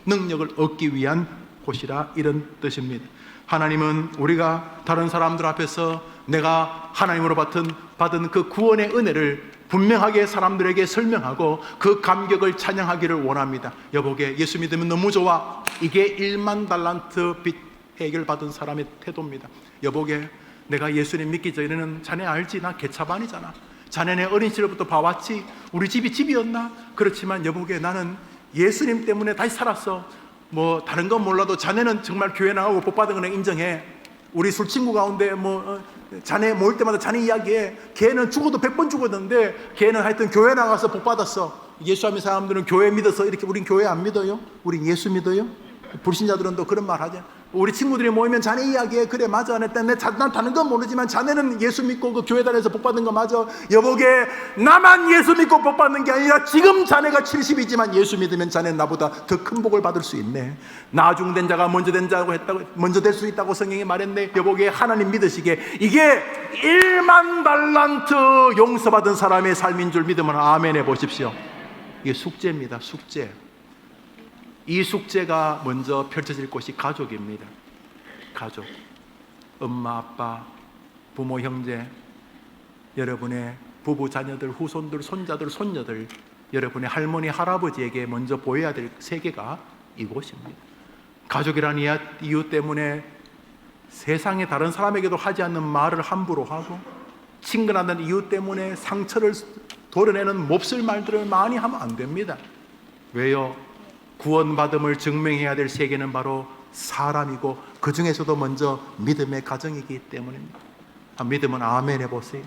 능력을 얻기 위한 곳이라 이런 뜻입니다. 하나님은 우리가 다른 사람들 앞에서 내가 하나님으로 받은 그 구원의 은혜를 분명하게 사람들에게 설명하고 그 감격을 찬양하기를 원합니다. 여보게, 예수 믿으면 너무 좋아. 이게 1만 달란트 빚 해결받은 사람의 태도입니다. 여보게, 내가 예수님 믿기 전에는 자네 알지? 나 개차반이잖아. 자네네 어린 시절부터 봐왔지? 우리 집이 집이었나? 그렇지만 여보게, 나는 예수님 때문에 다시 살았어. 다른 건 몰라도 자네는 정말 교회 나가고 복 받은 거는 인정해. 우리 술친구 가운데 자네 모일 때마다 자네 이야기해. 걔는 죽어도 100번 죽었는데 걔는 하여튼 교회 나가서 복 받았어. 예수하는 사람들은 교회 믿어서 이렇게, 우린 교회 안 믿어요? 우린 예수 믿어요? 불신자들은 또 그런 말 하죠. 우리 친구들이 모이면 자네 이야기해. 그래, 맞아. 난 다른 건 모르지만 자네는 예수 믿고 그 교회 다녀서 복 받은 거 맞아. 여보게, 나만 예수 믿고 복 받는 게 아니라 지금 자네가 70이지만 예수 믿으면 자네는 나보다 더 큰 복을 받을 수 있네. 나중된 자가 먼저 될 수 있다고 성경이 말했네. 여보게, 하나님 믿으시게 이게 1만 달란트 용서받은 사람의 삶인 줄 믿으면 아멘 해보십시오. 이게 숙제입니다. 숙제. 이 숙제가 먼저 펼쳐질 곳이 가족입니다. 가족, 엄마, 아빠, 부모, 형제, 여러분의 부부, 자녀들, 후손들, 손자들, 손녀들, 여러분의 할머니, 할아버지에게 먼저 보여야 될 세계가 이곳입니다. 가족이라는 이유 때문에 세상의 다른 사람에게도 하지 않는 말을 함부로 하고, 친근하다는 이유 때문에 상처를 도려내는 몹쓸 말들을 많이 하면 안 됩니다. 왜요? 구원받음을 증명해야 될 세계는 바로 사람이고 그 중에서도 먼저 믿음의 가정이기 때문입니다. 믿으면 아멘 해보세요.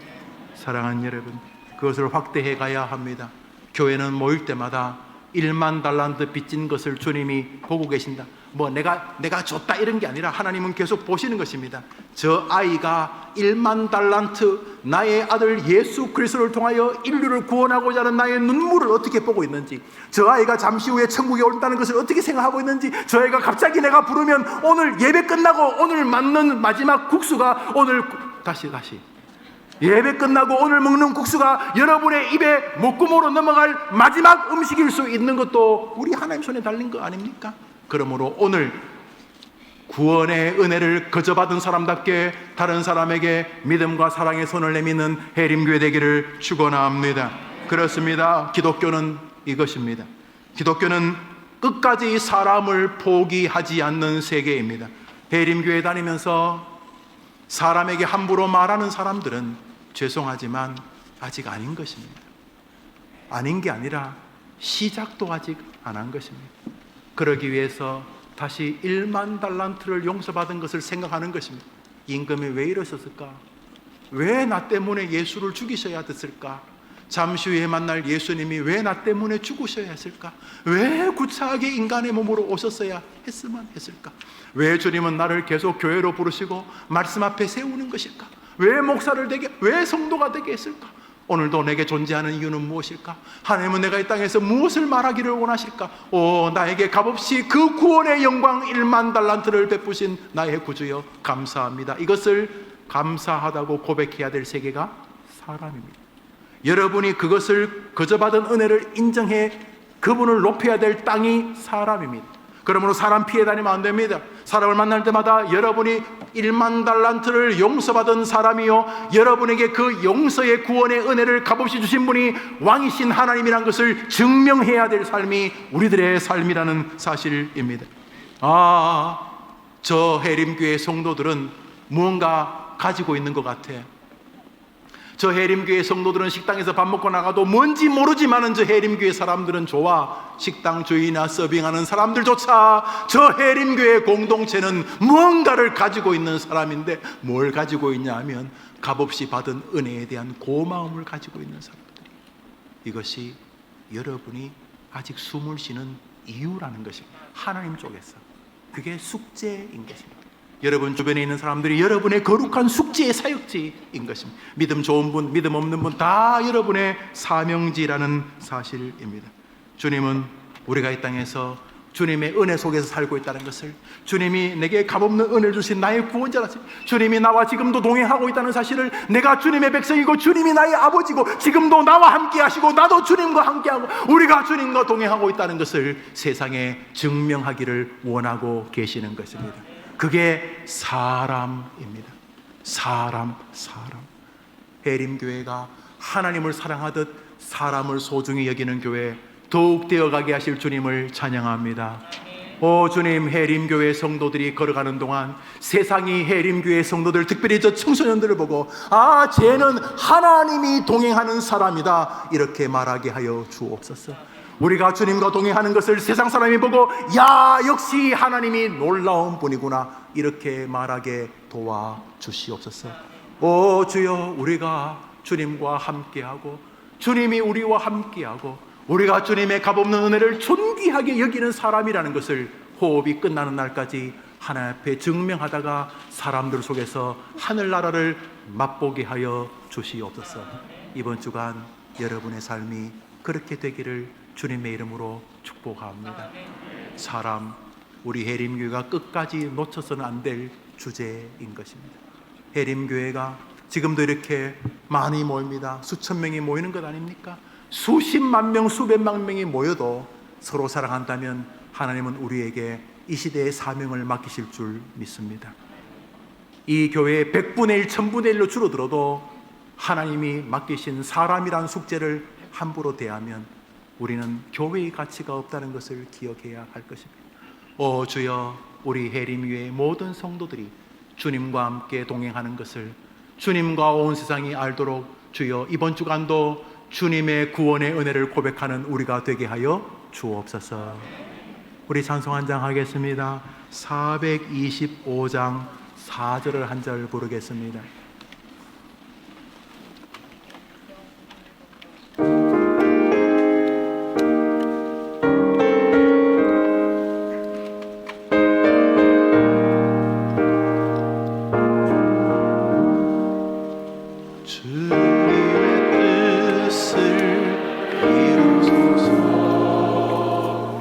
사랑하는 여러분, 그것을 확대해 가야 합니다. 교회는 모일 때마다 1만 달란트 빚진 것을 주님이 보고 계신다. 내가 줬다 이런 게 아니라 하나님은 계속 보시는 것입니다. 저 아이가 1만 달란트, 나의 아들 예수 그리스도를 통하여 인류를 구원하고자 하는 나의 눈물을 어떻게 보고 있는지, 저 아이가 잠시 후에 천국에 온다는 것을 어떻게 생각하고 있는지, 저 아이가 갑자기 내가 부르면 오늘 예배 끝나고 오늘 맞는 마지막 국수가 다시 예배 끝나고 오늘 먹는 국수가 여러분의 입에 목구멍으로 넘어갈 마지막 음식일 수 있는 것도 우리 하나님 손에 달린 거 아닙니까? 그러므로 오늘 구원의 은혜를 거저 받은 사람답게 다른 사람에게 믿음과 사랑의 손을 내미는 해림교회 되기를 축원합니다. 그렇습니다. 기독교는 이것입니다. 기독교는 끝까지 사람을 포기하지 않는 세계입니다. 해림교회 다니면서 사람에게 함부로 말하는 사람들은 죄송하지만 아직 아닌 것입니다. 아닌 게 아니라 시작도 아직 안 한 것입니다. 그러기 위해서 다시 1만 달란트를 용서받은 것을 생각하는 것입니다. 임금이 왜 이러셨을까? 왜 나 때문에 예수를 죽이셔야 됐을까? 잠시 후에 만날 예수님이 왜 나 때문에 죽으셔야 했을까? 왜 구차하게 인간의 몸으로 오셨어야 했으면 했을까? 왜 주님은 나를 계속 교회로 부르시고 말씀 앞에 세우는 것일까? 왜 목사를 되게, 왜 성도가 되게 했을까? 오늘도 내게 존재하는 이유는 무엇일까? 하나님은 내가 이 땅에서 무엇을 말하기를 원하실까? 나에게 값없이 그 구원의 영광 1만 달란트를 베푸신 나의 구주여 감사합니다. 이것을 감사하다고 고백해야 될 세계가 사람입니다. 여러분이 그것을 거저 받은 은혜를 인정해 그분을 높여야 될 땅이 사람입니다. 그러므로 사람 피해 다니면 안 됩니다. 사람을 만날 때마다 여러분이 1만 달란트를 용서받은 사람이요, 여러분에게 그 용서의 구원의 은혜를 값없이 주신 분이 왕이신 하나님이란 것을 증명해야 될 삶이 우리들의 삶이라는 사실입니다. 저 해림교회 성도들은 무언가 가지고 있는 것 같아. 저 해림교회 성도들은 식당에서 밥 먹고 나가도 뭔지 모르지만은 저 해림교회 사람들은 좋아. 식당 주인이나 서빙하는 사람들조차 저 해림교회 공동체는 무언가를 가지고 있는 사람인데, 뭘 가지고 있냐 하면 값없이 받은 은혜에 대한 고마움을 가지고 있는 사람들이, 이것이 여러분이 아직 숨을 쉬는 이유라는 것입니다. 하나님 쪽에서 그게 숙제인 것입니다. 여러분 주변에 있는 사람들이 여러분의 거룩한 숙제의 사역지인 것입니다. 믿음 좋은 분, 믿음 없는 분 다 여러분의 사명지라는 사실입니다. 주님은 우리가 이 땅에서 주님의 은혜 속에서 살고 있다는 것을, 주님이 내게 값없는 은혜를 주신 나의 구원자라, 주님이 나와 지금도 동행하고 있다는 사실을, 내가 주님의 백성이고 주님이 나의 아버지고 지금도 나와 함께 하시고 나도 주님과 함께하고 우리가 주님과 동행하고 있다는 것을 세상에 증명하기를 원하고 계시는 것입니다. 그게 사람입니다. 사람. 해림교회가 하나님을 사랑하듯 사람을 소중히 여기는 교회, 더욱 되어가게 하실 주님을 찬양합니다. 주님, 해림교회 성도들이 걸어가는 동안 세상이 해림교회 성도들, 특별히 저 청소년들을 보고 쟤는 하나님이 동행하는 사람이다 이렇게 말하게 하여 주옵소서. 우리가 주님과 동행하는 것을 세상 사람이 보고 역시 하나님이 놀라운 분이구나 이렇게 말하게 도와주시옵소서. 주여, 우리가 주님과 함께하고 주님이 우리와 함께하고 우리가 주님의 값없는 은혜를 존귀하게 여기는 사람이라는 것을 호흡이 끝나는 날까지 하나님 앞에 증명하다가 사람들 속에서 하늘나라를 맛보게 하여 주시옵소서. 이번 주간 여러분의 삶이 그렇게 되기를 주님의 이름으로 축복합니다. 사람, 우리 해림교회가 끝까지 놓쳐서는 안 될 주제인 것입니다. 해림교회가 지금도 이렇게 많이 모입니다. 수천 명이 모이는 것 아닙니까? 수십만 명, 수백만 명이 모여도 서로 사랑한다면 하나님은 우리에게 이 시대의 사명을 맡기실 줄 믿습니다. 이 교회의 100분의 1, 1000분의 1로 줄어들어도 하나님이 맡기신 사람이란 숙제를 함부로 대하면 우리는 교회의 가치가 없다는 것을 기억해야 할 것입니다. 주여, 우리 해림교회의 모든 성도들이 주님과 함께 동행하는 것을 주님과 온 세상이 알도록 주여 이번 주간도 주님의 구원의 은혜를 고백하는 우리가 되게 하여 주옵소서. 우리 찬송 한 장 하겠습니다. 425장 4절을 한 절 부르겠습니다.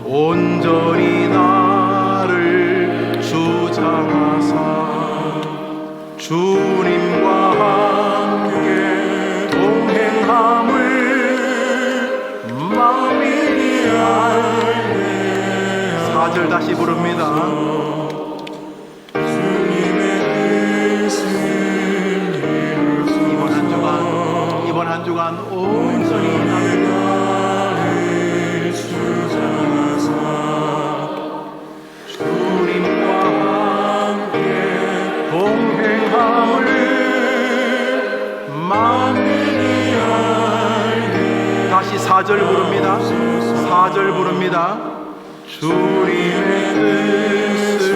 온전히 나를 주장하사 주님과 함께 동행함을 마음이 알게. 4절 다시 부릅니다. 이번 한 주간 온전히 나를 주장하사 주님과 함께 동행함을 만민이 알게. 다시 4절 부릅니다. 4절 부릅니다. 주님의 뜻을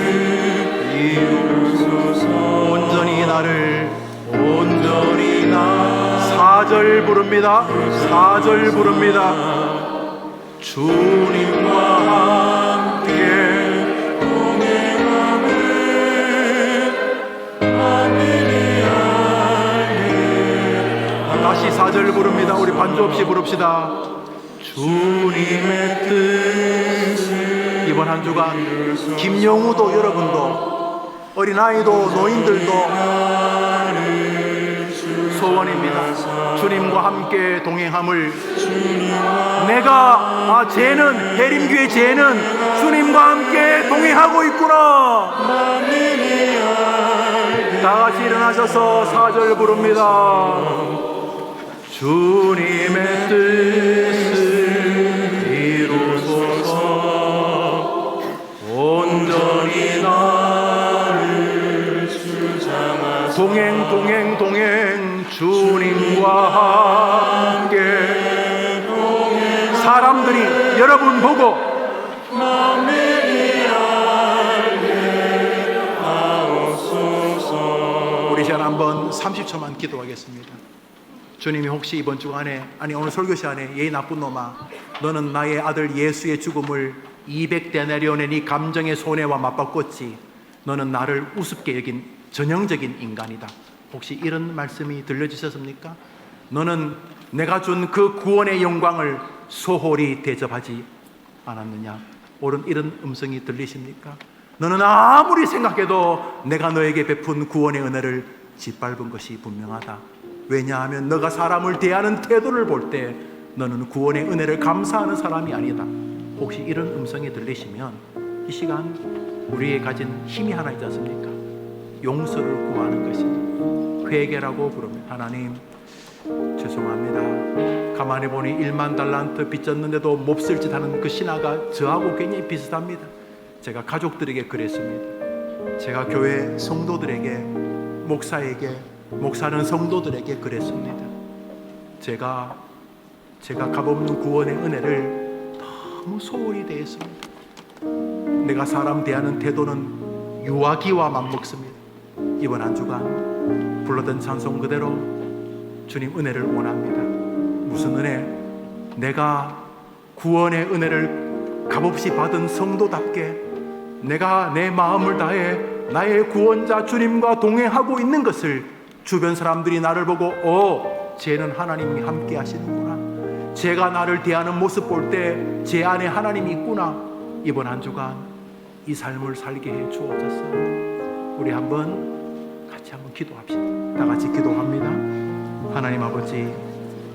이루소서. 온전히 나를 4절 부릅니다. 4절 부릅니다. 주님과 함께 동행함을 만민이 알게. 다시 같이 4절 부릅니다. 우리 반주 없이 부릅시다. 주님의 뜻을 이번 한 주간 김영우도 여러분도 어린아이도 노인들도 소원입니다. 주님과 함께 동행함을 내가 쟤는 해림교회 쟤는 주님과 함께 동행하고 있구나. 다 같이 일어나셔서 4절 부릅니다. 주님의 뜻을 이루소서 온전히 나를 주장하소서. 동행 주님과 함께 사람들이 여러분 보고 우리 시간 한번 30초만 기도하겠습니다. 주님이 혹시 이번 주간에 오늘 설교 시간에 예의 나쁜 놈아 너는 나의 아들 예수의 죽음을 200데나리온의 네 감정의 손해와 맞바꿨지 너는 나를 우습게 여긴 전형적인 인간이다. 혹시 이런 말씀이 들려주셨습니까? 너는 내가 준 그 구원의 영광을 소홀히 대접하지 않았느냐? 옳은 이런 음성이 들리십니까? 너는 아무리 생각해도 내가 너에게 베푼 구원의 은혜를 짓밟은 것이 분명하다. 왜냐하면 너가 사람을 대하는 태도를 볼 때 너는 구원의 은혜를 감사하는 사람이 아니다. 혹시 이런 음성이 들리시면 이 시간 우리의 가진 힘이 하나 있지 않습니까? 용서를 구하는 것이 회개라고 부릅니다. 하나님 죄송합니다. 가만히 보니 1만 달란트 빚졌는데도 몹쓸 짓 하는 그 신하가 저하고 굉장히 비슷합니다. 제가 가족들에게 그랬습니다. 제가 교회 성도들에게 목사에게 목사는 성도들에게 그랬습니다. 제가 값없는 구원의 은혜를 너무 소홀히 대했습니다. 내가 사람 대하는 태도는 유아기와 맞먹습니다. 이번 한 주간 불렀던 찬송 그대로 주님 은혜를 원합니다. 무슨 은혜? 내가 구원의 은혜를 값없이 받은 성도답게 내가 내 마음을 다해 나의 구원자 주님과 동행하고 있는 것을 주변 사람들이 나를 보고 쟤는 하나님이 함께 하시는구나. 제가 나를 대하는 모습 볼 때 제 안에 하나님이 있구나. 이번 한 주간 이 삶을 살게 해 주옵소서. 우리 같이 한번 기도합시다. 다 같이 기도합니다. 하나님 아버지,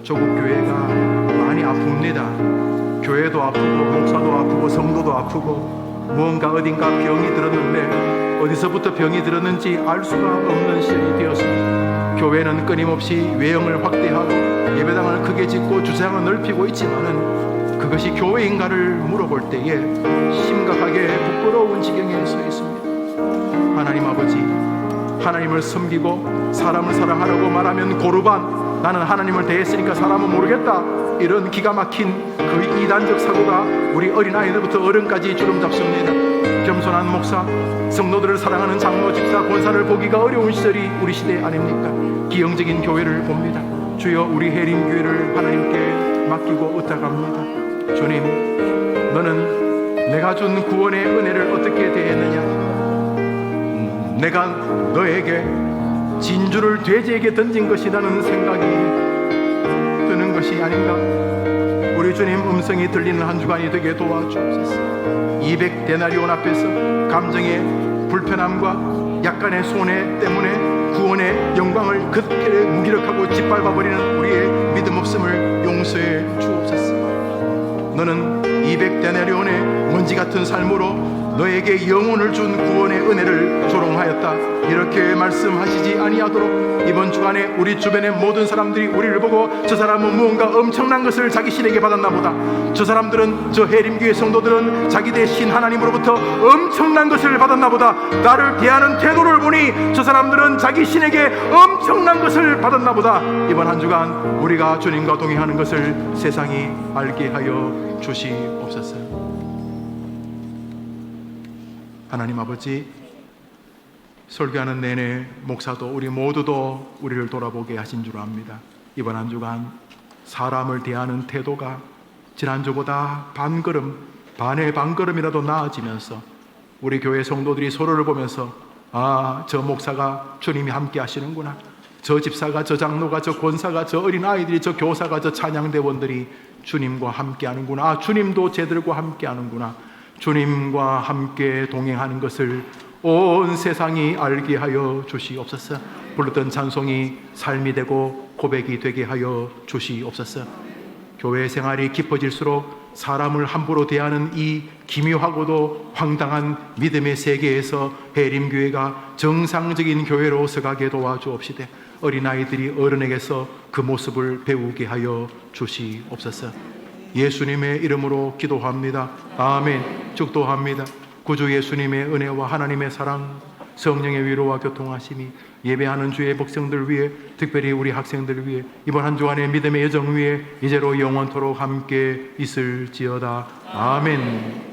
조국 교회가 많이 아픕니다. 교회도 아프고 목사도 아프고 성도도 아프고 무언가 어딘가 병이 들었는데 어디서부터 병이 들었는지 알 수가 없는 시절이 되었습니다. 교회는 끊임없이 외형을 확대하고 예배당을 크게 짓고 주차장을 넓히고 있지만은 그것이 교회인가를 물어볼 때에 심각하게 부끄러운 지경에 서 있습니다. 하나님 아버지, 하나님을 섬기고 사람을 사랑하라고 말하면 고르반, 나는 하나님을 대했으니까 사람은 모르겠다, 이런 기가 막힌 그 이단적 사고가 우리 어린아이들부터 어른까지 주름 잡습니다. 겸손한 목사, 성도들을 사랑하는 장로, 집사, 권사를 보기가 어려운 시절이 우리 시대 아닙니까? 기형적인 교회를 봅니다. 주여, 우리 해림교회를 하나님께 맡기고 의탁합니다. 주님, 너는 내가 준 구원의 은혜를 어떻게 대했느냐? 내가 너에게 진주를 돼지에게 던진 것이라는 생각이 드는 것이 아닌가? 우리 주님 음성이 들리는 한 주간이 되게 도와주옵소서. 200데나리온 앞에서 감정의 불편함과 약간의 손해 때문에 구원의 영광을 그렇게 무기력하고 짓밟아버리는 우리의 믿음 없음을 용서해 주옵소서. 너는 200데나리온의 먼지 같은 삶으로 너에게 영혼을 준 구원의 은혜를 조롱하였다, 이렇게 말씀하시지 아니하도록 이번 주간에 우리 주변의 모든 사람들이 우리를 보고 저 사람은 무언가 엄청난 것을 자기 신에게 받았나 보다, 저 사람들은, 저 해림교회 성도들은 자기 대신 하나님으로부터 엄청난 것을 받았나 보다, 나를 대하는 태도를 보니 저 사람들은 자기 신에게 엄청난 것을 받았나 보다. 이번 한 주간 우리가 주님과 동행하는 것을 세상이 알게 하여 주시옵소서. 하나님 아버지, 설교하는 내내 목사도 우리 모두도 우리를 돌아보게 하신 줄 압니다. 이번 한 주간 사람을 대하는 태도가 지난주보다 반의 반걸음이라도 나아지면서 우리 교회 성도들이 서로를 보면서 저 목사가 주님이 함께 하시는구나, 저 집사가, 저 장로가, 저 권사가, 저 어린아이들이, 저 교사가, 저 찬양대원들이 주님과 함께 하는구나. 아, 주님도 쟤들과 함께 하는구나. 주님과 함께 동행하는 것을 온 세상이 알게 하여 주시옵소서. 불렀던 찬송이 삶이 되고 고백이 되게 하여 주시옵소서. 교회 생활이 깊어질수록 사람을 함부로 대하는 이 기묘하고도 황당한 믿음의 세계에서 해림교회가 정상적인 교회로 서가게 도와주옵시되 어린아이들이 어른에게서 그 모습을 배우게 하여 주시옵소서. 예수님의 이름으로 기도합니다. 아멘. 축도합니다. 구주 예수님의 은혜와 하나님의 사랑, 성령의 위로와 교통하심이 예배하는 주의 백성들 위해, 특별히 우리 학생들 위해, 이번 한 주간의 믿음의 여정 위에 이제로 영원토록 함께 있을지어다. 아멘.